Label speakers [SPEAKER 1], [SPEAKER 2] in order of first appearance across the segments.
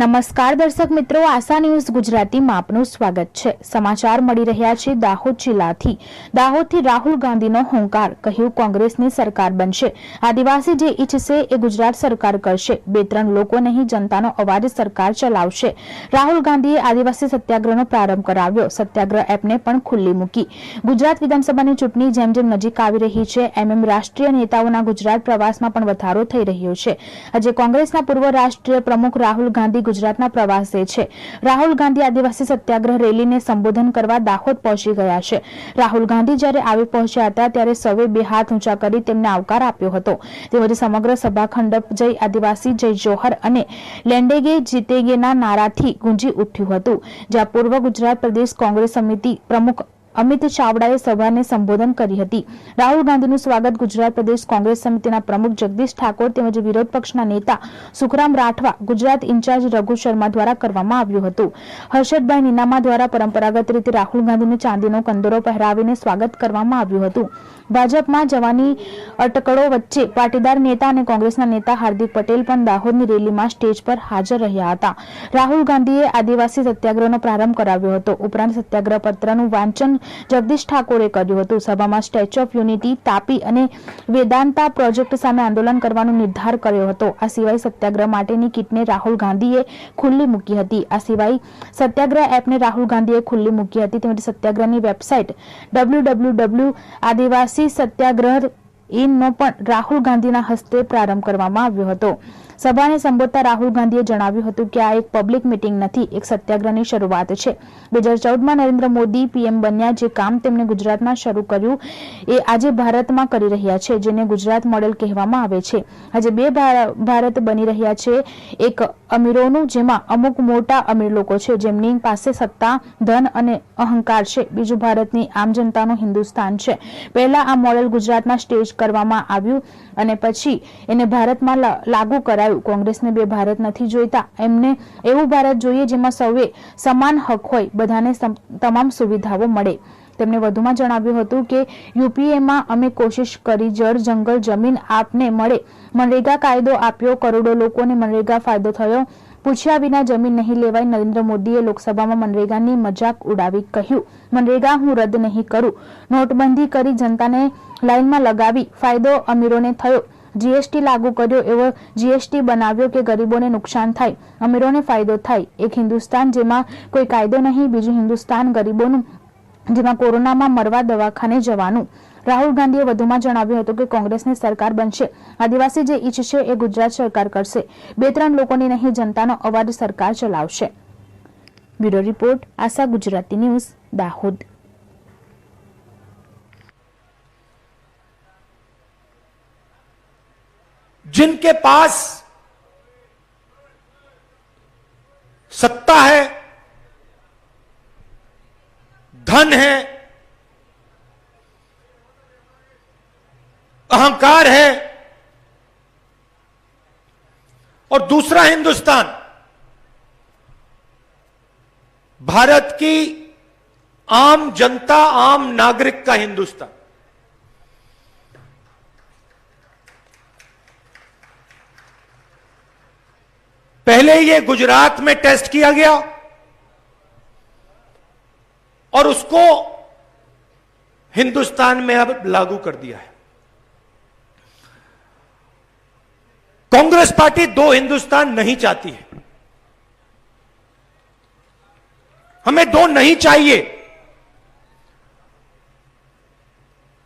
[SPEAKER 1] નમસ્કાર દર્શક મિત્રો, આશા ન્યૂઝ ગુજરાતીમાં આપનું સ્વાગત છે। સમાચાર મળી રહ્યા છે દાહોદ જિલ્લાથી। દાહોદથી રાહુલ ગાંધીનો હુંકાર, કહ્યું કોંગ્રેસની સરકાર બનશે। આદિવાસી જે ઈચ્છશે એ ગુજરાત સરકાર કરશે। બે ત્રણ લોકો નહીં, જનતાનો અવાજ સરકાર ચલાવશે। રાહુલ ગાંધીએ આદિવાસી સત્યાગ્રહનો પ્રારંભ કરાવ્યો। સત્યાગ્રહ એપને પણ ખુલ્લી મૂકી। ગુજરાત વિધાનસભાની ચૂંટણી જેમ જેમ નજીક આવી રહી છે એમ રાષ્ટ્રીય નેતાઓના ગુજરાત પ્રવાસમાં પણ વધારો થઈ રહ્યો છે। આજે કોંગ્રેસના પૂર્વ રાષ્ટ્રીય પ્રમુખ રાહુલ ગાંધી ગુજરાતના પ્રવાસે છે। રાહુલ ગાંધી આદિવાસી સત્યાગ્રહ રેલીને સંબોધન કરવા દાહોદ પહોંચી ગયા છે। રાહુલ ગાંધી જ્યારે આવી પહોંચ્યા હતા ત્યારે સૌએ બે હાથ ઊંચા કરી તેમને આવકાર આપ્યો હતો। તેમજ સમગ્ર સભાખંડ જય આદિવાસી, જય જોહર અને લેન્ડેગે જીતેગેના નારાથી ગુંજી ઉઠ્યું હતું। જ્યાં પૂર્વ ગુજરાત પ્રદેશ કોંગ્રેસ સમિતિ પ્રમુખ અમિત ચાવડાએ સભાને સંબોધન કરી હતી। રાહુલ ગાંધીનું સ્વાગત ગુજરાત પ્રદેશ કોંગ્રેસ સમિતિના પ્રમુખ જગદીશ ઠાકોર તેમજ વિરોધ પક્ષના નેતા સુખરામ રાઠવા, ગુજરાત ઇન્ચાર્જ રઘુ શર્મા દ્વારા કરવામાં આવ્યું હતું। હર્ષદભાઈ નીનામા દ્વારા પરંપરાગત રીતે રાહુલ ગાંધીને ચાંદીનો કંદોરો પહેરાવીને સ્વાગત કરવામાં આવ્યું હતું। ભાજપમાં જવાની અટકળો વચ્ચે પાટીદાર નેતા અને કોંગ્રેસના નેતા હાર્દિક પટેલ પણ દાહોદની રેલીમાં સ્ટેજ પર હાજર રહ્યા હતા। રાહુલ ગાંધીએ આદિવાસી સત્યાગ્રહનો પ્રારંભ કરાવ્યો હતો। ઉપરાંત સત્યાગ્રહ પત્રનું વાંચન જગદીશ ઠાકોરે કર્યું હતું। સભામાં સ્ટેચ્યુ ઓફ યુનિટી, તાપી અને વેદાંતા પ્રોજેક્ટ સામે આંદોલન કરવાનો નિર્ધાર કર્યો હતો। આ સિવાય સત્યાગ્રહ માટેની કીટને રાહુલ ગાંધીએ ખુલ્લી મૂકી હતી। આ સિવાય સત્યાગ્રહ એપને રાહુલ ગાંધીએ ખુલ્લી મૂકી હતી। તેમજ સત્યાગ્રહની વેબસાઇટ www આદિવાસી સત્યાગ્રહ ઇનનો પણ રાહુલ ગાંધીના હસ્તે પ્રારંભ કરવામાં આવ્યો હતો। સભાને સંબોધતા રાહુલ ગાંધીએ જણાવ્યું હતું કે આ એક પબ્લિક મિટિંગ નથી, એક સત્યાગ્રહની શરૂઆત છે। 2014માં નરેન્દ્ર મોદી પીએમ બન્યા, જે કામ તેમણે ગુજરાતમાં શરૂ કર્યું એ આજે ભારતમાં કરી રહ્યા છે, જેને ગુજરાત મોડેલ કહેવામાં આવે છે। આજે બે ભારત બની રહ્યા છે, એક અમીરોનું, જેમાં અમુક મોટા અમીર લોકો છે જેમની પાસે સત્તા, ધન અને અહંકાર છે। બીજું ભારતની આમ જનતાનું હિન્દુસ્તાન છે। પહેલા આ મોડેલ ગુજરાતમાં સ્ટેજ કરવામાં આવ્યું અને પછી એને ભારતમાં લાગુ કરાયું। કોંગ્રેસને બે ભારત નથી જોઈતા, એમને એવું ભારત જોઈએ જેમાં સૌએ સમાન હક હોય, બધાને તમામ સુવિધાઓ મળે। તેમણે વધુમાં જણાવ્યું હતું કે યુપીએમાં અમે કોશિશ કરી, જળ, જંગલ, જમીન આપને મળે। મનરેગા કાયદો આપ્યો, કરોડો લોકોને મનરેગા ફાયદો થયો। પૂછ્યા વિના જમીન નહીં લેવાય। નરેન્દ્ર મોદીએ લોકસભામાં મનરેગાની મજાક ઉડાવી કહ્યું, મનરેગા હું રદ નહીં કરું। નોટબંધી કરી, જનતાને લાઇનમાં લગાવી, ફાયદો અમીરોને થયો। જીએસટી લાગુ કર્યો, એવો જીએસટી બનાવ્યો કે ગરીબોને નુકસાન થાય, અમીરોને ફાયદો થાય। એક હિન્દુસ્તાન જેમાં કોઈ કાયદો નહીં, બીજું હિન્દુસ્તાન ગરીબોનું, જેમાં કોરોનામાં મરવા દવાખાને જવાનું। રાહુલ ગાંધીએ વધુમાં જણાવ્યું હતું કે કોંગ્રેસની સરકાર બનશે। આદિવાસી જે ઈચ્છશે એ ગુજરાત સરકાર કરશે। બે ત્રણ લોકોની નહીં, જનતાનો અવાજ સરકાર ચલાવશે। બ્યુરો રિપોર્ટ, આશા ગુજરાતી ન્યૂઝ, દાહોદ।
[SPEAKER 2] जिनके पास सत्ता है, धन है, अहंकार है, और दूसरा हिंदुस्तान भारत की आम जनता, आम नागरिक का हिंदुस्तान। पहले ये गुजरात में टेस्ट किया गया और उसको हिंदुस्तान में अब लागू कर दिया है। कांग्रेस पार्टी दो हिंदुस्तान नहीं चाहती है। हमें दो नहीं चाहिए,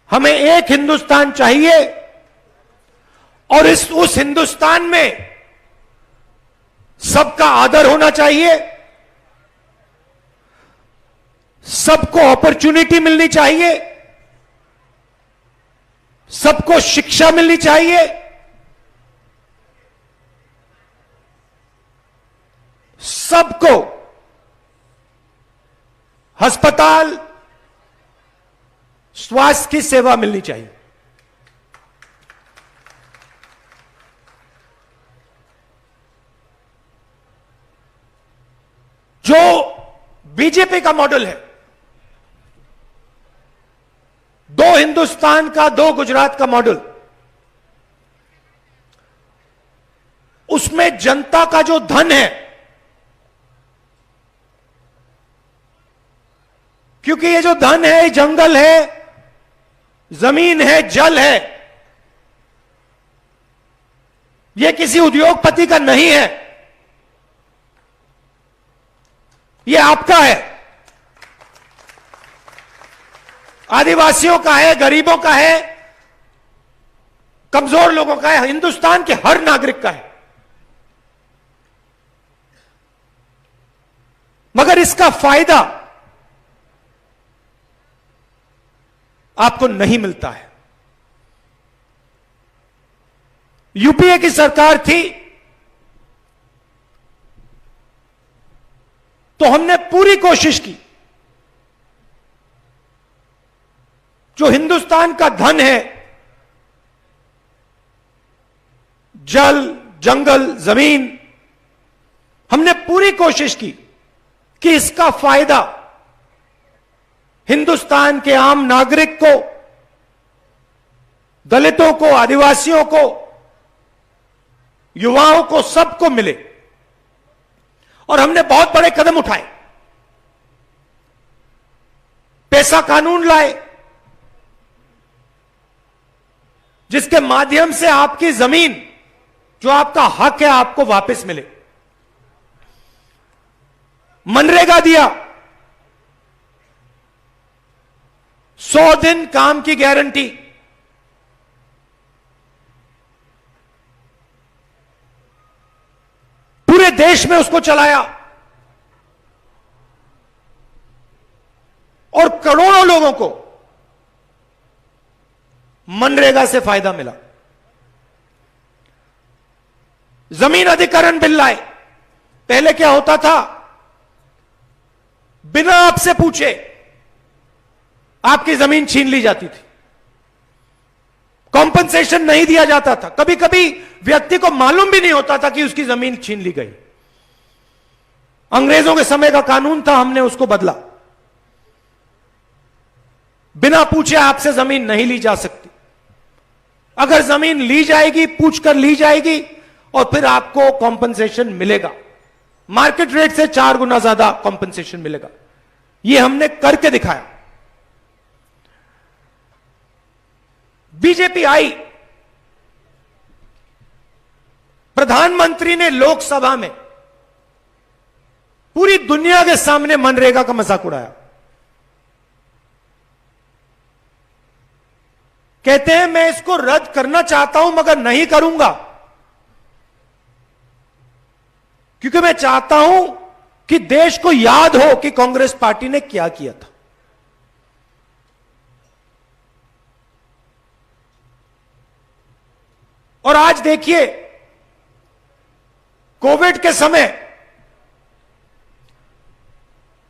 [SPEAKER 2] हमें एक हिंदुस्तान चाहिए। और उस हिंदुस्तान में सबका आदर होना चाहिए, सबको अपॉर्चुनिटी मिलनी चाहिए, सबको शिक्षा मिलनी चाहिए, सबको अस्पताल, स्वास्थ्य की सेवा मिलनी चाहिए। जो बीजेपी का मॉडल है, दो हिंदुस्तान का, दो गुजरात का मॉडल, उसमें जनता का जो धन है क्योंकि ये जो धन है, जंगल है, जमीन है, जल है, ये किसी उद्योगपति का नहीं है, ये आपका है, आदिवासियों का है, गरीबों का है, कमजोर लोगों का है, हिंदुस्तान के हर नागरिक का है। मगर इसका फायदा आपको नहीं मिलता है। यूपीए की सरकार थी तो हमने पूरी कोशिश की, जो हिंदुस्तान का धन है, जल, जंगल, जमीन, हमने पूरी कोशिश की कि इसका फायदा हिंदुस्तान के आम नागरिक को, दलितों को, आदिवासियों को, युवाओं को, सबको मिले। और हमने बहुत बड़े कदम उठाए, पैसा कानून लाए, जिसके माध्यम से आपकी जमीन, जो आपका हक है, आपको वापस मिले। मनरेगा दिया, 100 दिन काम की गारंटी, पूरे देश में उसको चलाया और करोड़ों लोगों को मनरेगा से फायदा मिला। जमीन अधिग्रहण बिल लाए। पहले क्या होता था, बिना आपसे पूछे आपकी जमीन छीन ली जाती थी, कॉम्पनसेशन नहीं दिया जाता था, कभी कभी व्यक्ति को मालूम भी नहीं होता था कि उसकी जमीन छीन ली गई। अंग्रेजों के समय का कानून था, हमने उसको बदला। बिना पूछे आपसे जमीन नहीं ली जा सकती। अगर जमीन ली जाएगी, पूछकर ली जाएगी और फिर आपको कॉम्पनसेशन मिलेगा, मार्केट रेट से 4 गुना ज्यादा कॉम्पनसेशन मिलेगा। यह हमने करके दिखाया। बीजेपी आई, प्रधानमंत्री ने लोकसभा में पूरी दुनिया के सामने मनरेगा का मजाक उड़ाया। कहते हैं मैं इसको रद्द करना चाहता हूं मगर नहीं करूंगा, क्योंकि मैं चाहता हूं कि देश को याद हो कि कांग्रेस पार्टी ने क्या किया था। और आज देखिए, कोविड के समय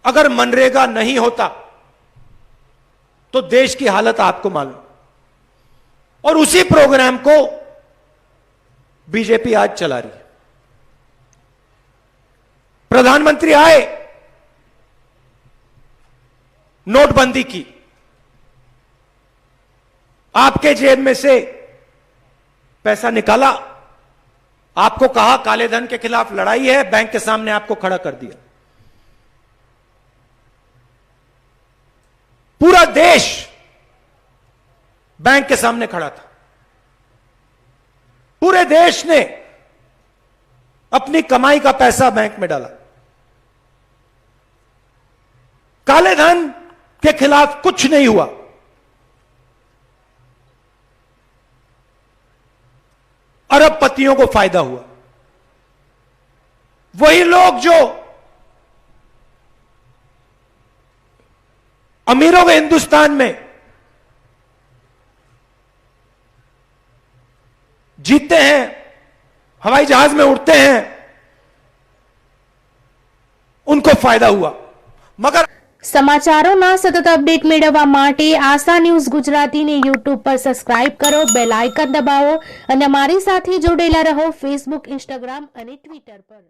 [SPEAKER 2] अगर मनरेगा नहीं होता तो देश की हालत आपको मालूम। और उसी प्रोग्राम को बीजेपी आज चला रही है। प्रधानमंत्री आए, नोटबंदी की, आपके जेब में से पैसा निकाला, आपको कहा काले धन के खिलाफ लड़ाई है, बैंक के सामने आपको खड़ा कर दिया। पूरा देश बैंक के सामने खड़ा था। पूरे देश ने अपनी कमाई का पैसा बैंक में डाला। काले धन के खिलाफ कुछ नहीं हुआ। अरबपतियों को फायदा हुआ। वही लोग जो अमीरों के हिंदुस्तान में जीते हैं, हवाई जहाज में उड़ते हैं, उनको फायदा हुआ। मगर
[SPEAKER 1] સમાચારોના સતત અપડેટ મેળવવા માટે આશા ન્યૂઝ ગુજરાતીને યુટ્યુબ પર સબસ્ક્રાઇબ કરો, બેલ આઇકન દબાવો અને અમારી સાથે જોડેલા રહો ફેસબુક, ઇન્સ્ટાગ્રામ અને ટ્વિટર પર।